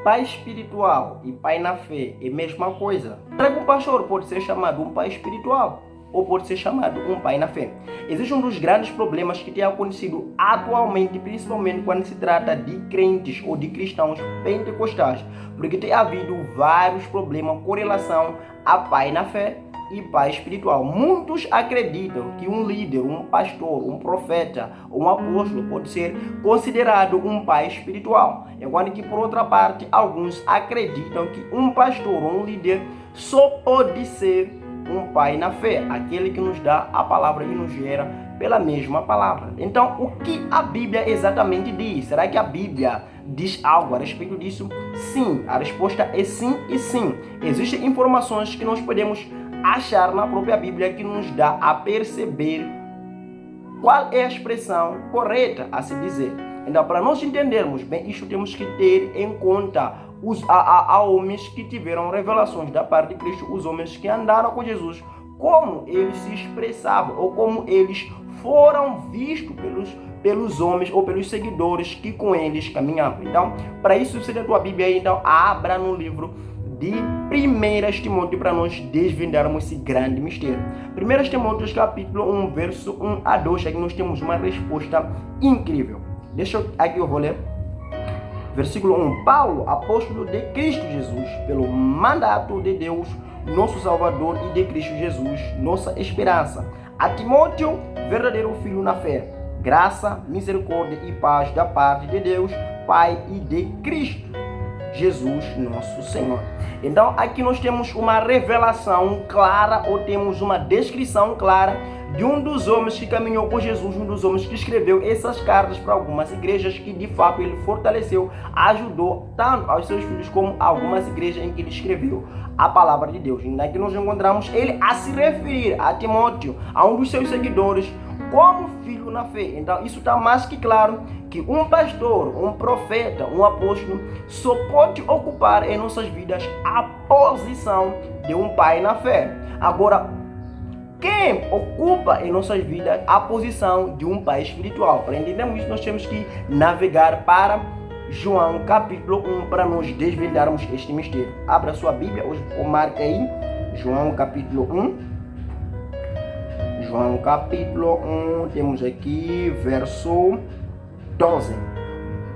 pai espiritual e pai na fé é a mesma coisa? Será que um pastor pode ser chamado um pai espiritual ou pode ser chamado um pai na fé? Existe um dos grandes problemas que tem acontecido atualmente, principalmente quando se trata de crentes ou de cristãos pentecostais, porque tem havido vários problemas com relação a pai na fé e pai espiritual. Muitos acreditam que um líder, um pastor, um profeta ou um apóstolo pode ser considerado um pai espiritual, enquanto que, por outra parte, alguns acreditam que um pastor ou um líder só pode ser um pai na fé, aquele que nos dá a palavra e nos gera pela mesma palavra. Então, o que a Bíblia exatamente diz? Será que a Bíblia diz algo a respeito disso? Sim, a resposta é sim e sim. Existem informações que nós podemos achar na própria Bíblia que nos dá a perceber qual é a expressão correta a se dizer. Então, para nós entendermos bem isto, temos que ter em conta há homens que tiveram revelações da parte de Cristo, os homens que andaram com Jesus, como eles se expressavam ou como eles foram vistos pelos homens ou pelos seguidores que com eles caminhavam. Então, para isso, se a tua Bíblia aí, então abra no livro de 1 Timóteo para nós desvendarmos esse grande mistério. 1 Timóteo capítulo 1, verso 1 a 2, aqui nós temos uma resposta incrível. Eu vou ler. Versículo 1. Paulo, apóstolo de Cristo Jesus, pelo mandato de Deus, nosso Salvador, e de Cristo Jesus, nossa esperança. A Timóteo, verdadeiro filho na fé, graça, misericórdia e paz da parte de Deus, Pai, e de Cristo Jesus, nosso Senhor. Então, aqui nós temos uma revelação clara, ou temos uma descrição clara de um dos homens que caminhou com Jesus, um dos homens que escreveu essas cartas para algumas igrejas, que de fato ele fortaleceu, ajudou tanto aos seus filhos como a algumas igrejas em que ele escreveu a palavra de Deus. E aqui nós encontramos ele a se referir a Timóteo, a um dos seus seguidores, como filho na fé. Então isso está mais que claro que um pastor, um profeta, um apóstolo só pode ocupar em nossas vidas a posição de um pai na fé. Agora, quem ocupa em nossas vidas a posição de um pai espiritual? Para entendermos isso, nós temos que navegar para João capítulo 1 para nós desvendarmos este mistério. Abra sua Bíblia, hoje marca aí João capítulo 1. João capítulo 1, temos aqui verso 12.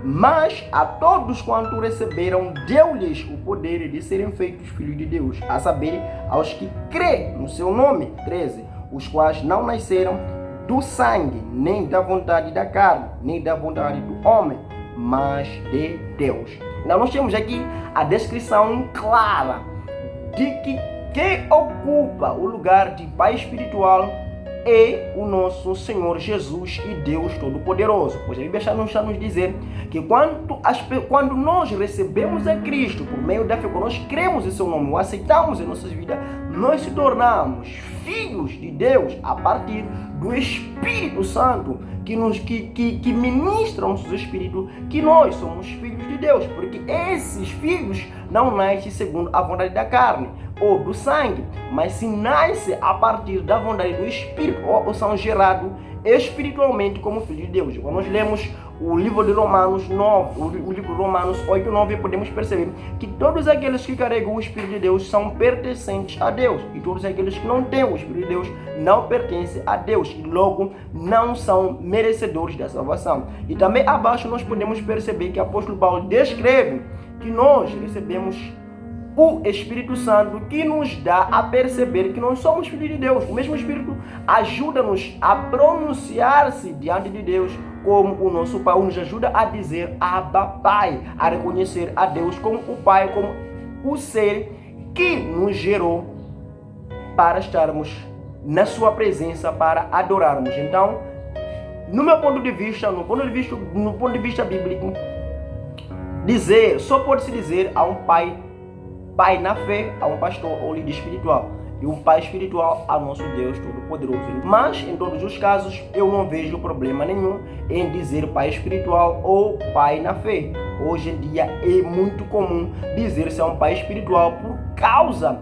Mas a todos quanto receberam, deu-lhes o poder de serem feitos filhos de Deus, a saber, aos que crêem no seu nome. 13. Os quais não nasceram do sangue, nem da vontade da carne, nem da vontade do homem, mas de Deus. Então nós temos aqui a descrição clara de que quem ocupa o lugar de pai espiritual é o nosso Senhor Jesus e Deus Todo-Poderoso. Pois a Bíblia está nos dizer que quando nós recebemos a Cristo por meio da fé, quando nós cremos em seu nome, o aceitamos em nossas vidas, nós se tornamos filhos de Deus a partir do Espírito Santo que ministra ao nosso espírito que nós somos filhos de Deus, porque esses filhos não nascem segundo a vontade da carne ou do sangue, mas se nascem a partir da vontade do Espírito, ou são gerados espiritualmente como filhos de Deus. Quando nós lemos o livro de Romanos 9, o livro de Romanos 8, 9, podemos perceber que todos aqueles que carregam o Espírito de Deus são pertencentes a Deus, e todos aqueles que não têm o Espírito de Deus não pertencem a Deus, e logo não são merecedores da salvação. E também abaixo nós podemos perceber que o apóstolo Paulo descreve que nós recebemos o Espírito Santo, que nos dá a perceber que nós somos filhos de Deus. O mesmo Espírito ajuda-nos a pronunciar-se diante de Deus como o nosso Pai, nos ajuda a dizer Abba Pai, a reconhecer a Deus como o Pai, como o ser que nos gerou para estarmos na sua presença, para adorarmos. Então, no meu ponto de vista, no ponto de vista bíblico, só pode se dizer a um pai na fé, a um pastor ou líder espiritual, e um pai espiritual a nosso Deus Todo-Poderoso. Mas em todos os casos eu não vejo problema nenhum em dizer pai espiritual ou pai na fé. Hoje em dia é muito comum dizer-se a um pai espiritual por causa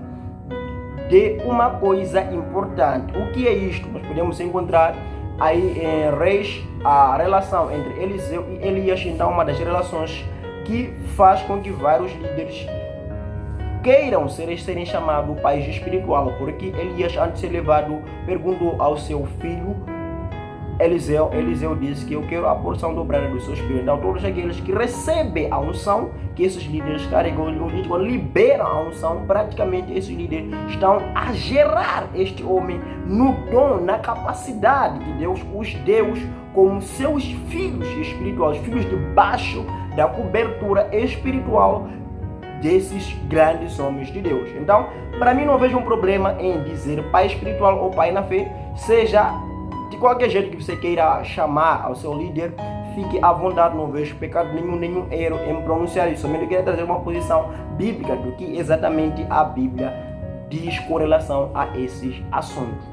de uma coisa importante. O que é isto? Nós podemos encontrar aí em Reis a relação entre Eliseu e Elias. Então, uma das relações que faz com que vários líderes queiram serem chamados pais espiritual, porque Elias, antes de ser levado, perguntou ao seu filho Eliseu disse que eu quero a porção dobrada do seu espírito. Então todos aqueles que recebem a unção que esses líderes carregam, quando liberam a unção, praticamente esses líderes estão a gerar este homem no dom, na capacidade de Deus, os Deus como seus filhos espirituais, filhos debaixo da cobertura espiritual desses grandes homens de Deus. Então, para mim não vejo um problema em dizer pai espiritual ou pai na fé, seja de qualquer jeito que você queira chamar ao seu líder, fique à vontade, não vejo pecado nenhum erro em pronunciar isso. Somente eu queria trazer uma posição bíblica do que exatamente a Bíblia diz com relação a esses assuntos.